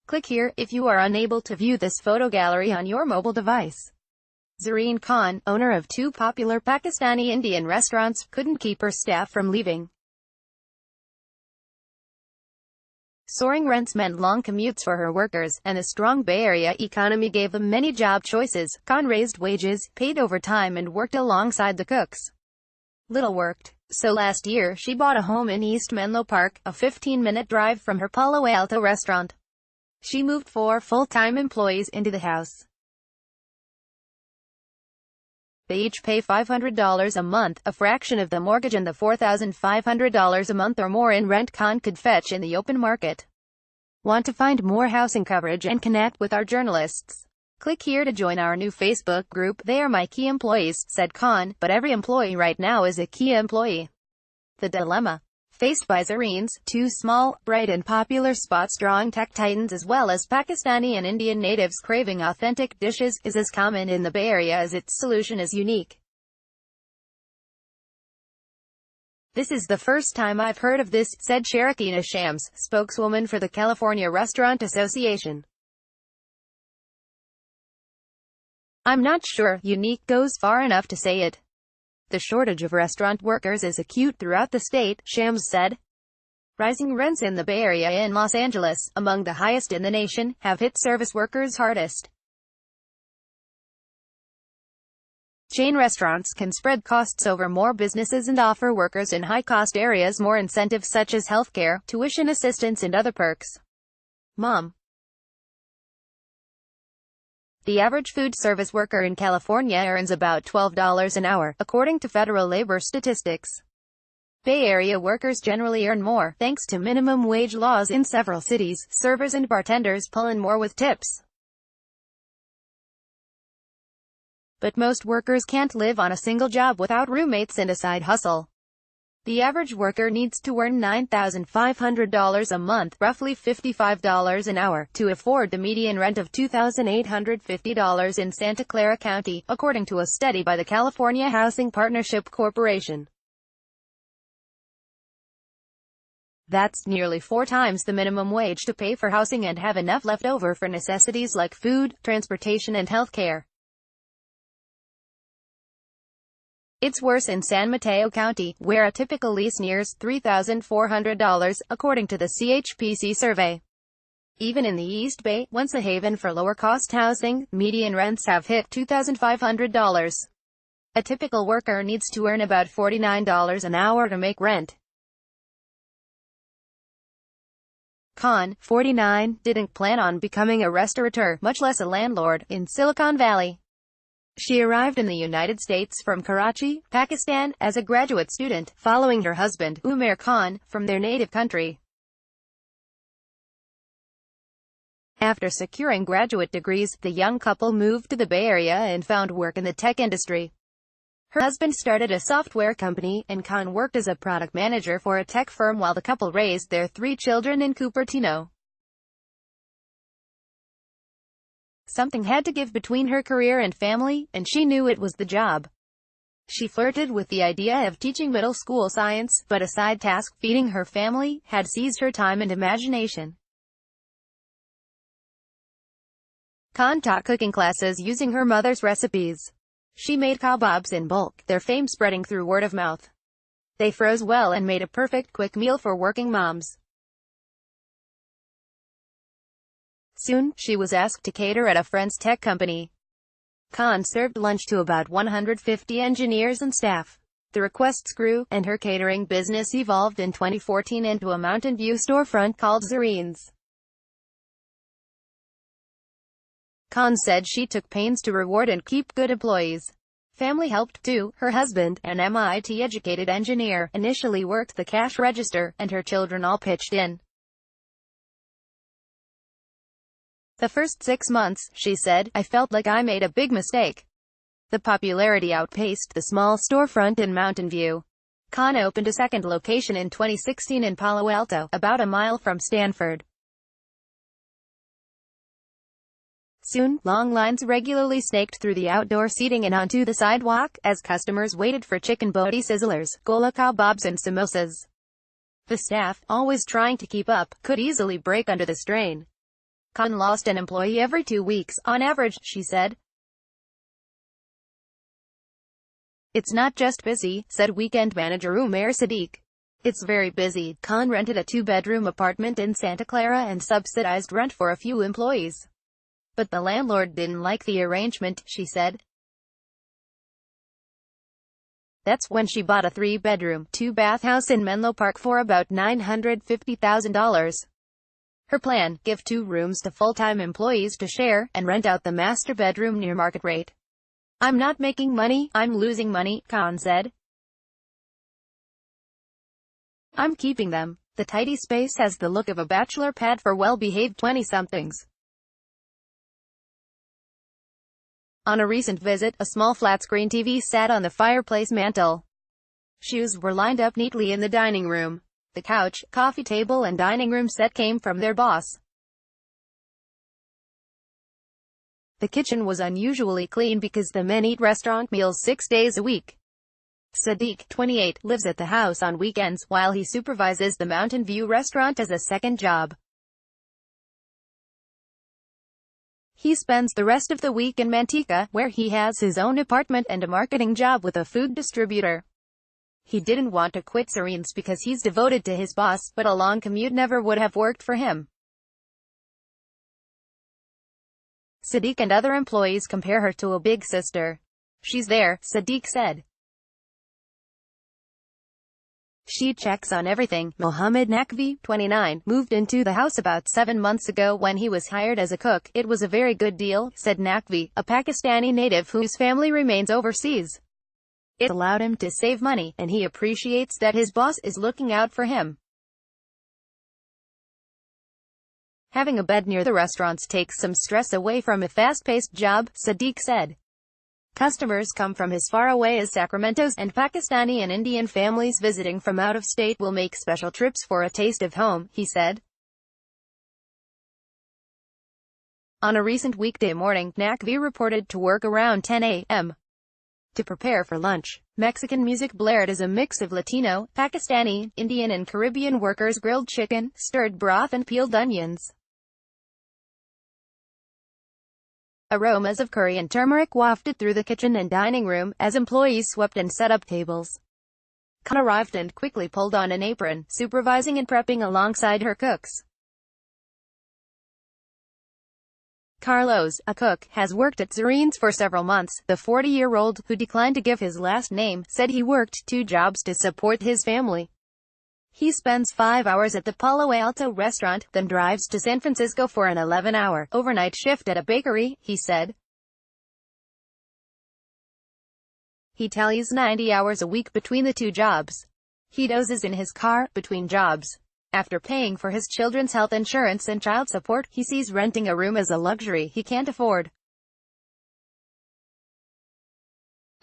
Click here if you are unable to view this photo gallery on your mobile device. Zareen Khan, owner of two popular Pakistani Indian restaurants, couldn't keep her staff from leaving. Soaring rents meant long commutes for her workers, and the strong Bay Area economy gave them many job choices. Khan raised wages, paid overtime, and worked alongside the cooks. Little worked. So last year, she bought a home in East Menlo Park, a 15-minute drive from her Palo Alto restaurant. She moved 4 full-time employees into the house. They each pay $500 a month, a fraction of the mortgage and the $4,500 a month or more in rent Khan could fetch in the open market. Want to find more housing coverage and connect with our journalists? Click here to join our new Facebook group. They are my key employees, said Khan, but every employee right now is a key employee. The dilemma faced by Zareen's two small, bright and popular spots drawing tech titans as well as Pakistani and Indian natives craving authentic dishes is as common in the Bay Area as its solution is unique. "This is the first time I've heard of this," said Sharakina Shams, spokeswoman for the California Restaurant Association. "I'm not sure unique goes far enough to say it. The shortage of restaurant workers is acute throughout the state," Shams said. Rising rents in the Bay Area and Los Angeles, among the highest in the nation, have hit service workers hardest. Chain restaurants can spread costs over more businesses and offer workers in high-cost areas more incentives such as healthcare, tuition assistance and other perks. Mom. The average food service worker in California earns about $12 an hour, according to federal labor statistics. Bay Area workers generally earn more, thanks to minimum wage laws in several cities. Servers and bartenders pull in more with tips. But most workers can't live on a single job without roommates and a side hustle. The average worker needs to earn $9,500 a month, roughly $55 an hour, to afford the median rent of $2,850 in Santa Clara County, according to a study by the California Housing Partnership Corporation. That's nearly 4 times the minimum wage to pay for housing and have enough left over for necessities like food, transportation and health care. It's worse in San Mateo County, where a typical lease nears $3,400, according to the CHPC survey. Even in the East Bay, once a haven for lower-cost housing, median rents have hit $2,500. A typical worker needs to earn about $49 an hour to make rent. Khan, 49, didn't plan on becoming a restaurateur, much less a landlord, in Silicon Valley. She arrived in the United States from Karachi, Pakistan, as a graduate student, following her husband, Umair Khan, from their native country. After securing graduate degrees, the young couple moved to the Bay Area and found work in the tech industry. Her husband started a software company, and Khan worked as a product manager for a tech firm while the couple raised their 3 children in Cupertino. Something had to give between her career and family, and she knew it was the job. She flirted with the idea of teaching middle school science, but a side task, feeding her family, had seized her time and imagination. Khan taught cooking classes using her mother's recipes. She made kebabs in bulk, their fame spreading through word of mouth. They froze well and made a perfect quick meal for working moms. Soon, she was asked to cater at a friend's tech company. Khan served lunch to about 150 engineers and staff. The requests grew, and her catering business evolved in 2014 into a Mountain View storefront called Zareen's. Khan said she took pains to reward and keep good employees. Family helped too. Her husband, an MIT-educated engineer, initially worked the cash register, and her children all pitched in. The first 6 months, she said, I felt like I made a big mistake. The popularity outpaced the small storefront in Mountain View. Khan opened a second location in 2016 in Palo Alto, about a mile from Stanford. Soon, long lines regularly snaked through the outdoor seating and onto the sidewalk, as customers waited for chicken boti sizzlers, gola kebabs and samosas. The staff, always trying to keep up, could easily break under the strain. Khan lost an employee every 2 weeks, on average, she said. It's not just busy, said weekend manager Umair Sadiq. It's very busy. Khan rented a 2-bedroom apartment in Santa Clara and subsidized rent for a few employees. But the landlord didn't like the arrangement, she said. That's when she bought a 3-bedroom, 2-bath house in Menlo Park for about $950,000. Her plan: give 2 rooms to full-time employees to share, and rent out the master bedroom near market rate. I'm not making money, I'm losing money, Khan said. I'm keeping them. The tidy space has the look of a bachelor pad for well-behaved 20-somethings. On a recent visit, a small flat-screen TV sat on the fireplace mantel. Shoes were lined up neatly in the dining room. The couch, coffee table and dining room set came from their boss. The kitchen was unusually clean because the men eat restaurant meals 6 days a week. Sadiq, 28, lives at the house on weekends, while he supervises the Mountain View restaurant as a second job. He spends the rest of the week in Manteca, where he has his own apartment and a marketing job with a food distributor. He didn't want to quit Serene's because he's devoted to his boss, but a long commute never would have worked for him. Sadiq and other employees compare her to a big sister. She's there, Sadiq said. She checks on everything. Mohammed Naqvi, 29, moved into the house about 7 months ago when he was hired as a cook. It was a very good deal, said Naqvi, a Pakistani native whose family remains overseas. It allowed him to save money, and he appreciates that his boss is looking out for him. Having a bed near the restaurants takes some stress away from a fast-paced job, Sadiq said. Customers come from as far away as Sacramento, and Pakistani and Indian families visiting from out of state will make special trips for a taste of home, he said. On a recent weekday morning, Naqvi reported to work around 10 a.m. To prepare for lunch, Mexican music blared as a mix of Latino, Pakistani, Indian and Caribbean workers grilled chicken, stirred broth and peeled onions. Aromas of curry and turmeric wafted through the kitchen and dining room, as employees swept and set up tables. Khan arrived and quickly pulled on an apron, supervising and prepping alongside her cooks. Carlos, a cook, has worked at Serene's for several months. The 40-year-old, who declined to give his last name, said he worked 2 jobs to support his family. He spends 5 hours at the Palo Alto restaurant, then drives to San Francisco for an 11-hour overnight shift at a bakery, he said. He tallies 90 hours a week between the 2 jobs. He dozes in his car between jobs. After paying for his children's health insurance and child support, he sees renting a room as a luxury he can't afford.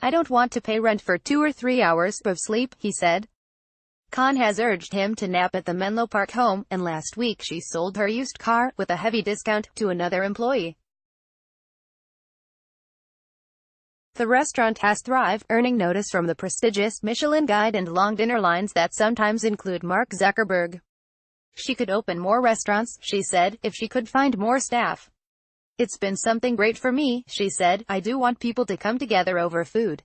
I don't want to pay rent for 2 or 3 hours of sleep, he said. Khan has urged him to nap at the Menlo Park home, and last week she sold her used car, with a heavy discount, to another employee. The restaurant has thrived, earning notice from the prestigious Michelin Guide and long dinner lines that sometimes include Mark Zuckerberg. She could open more restaurants, she said, if she could find more staff. It's been something great for me, she said. I do want people to come together over food.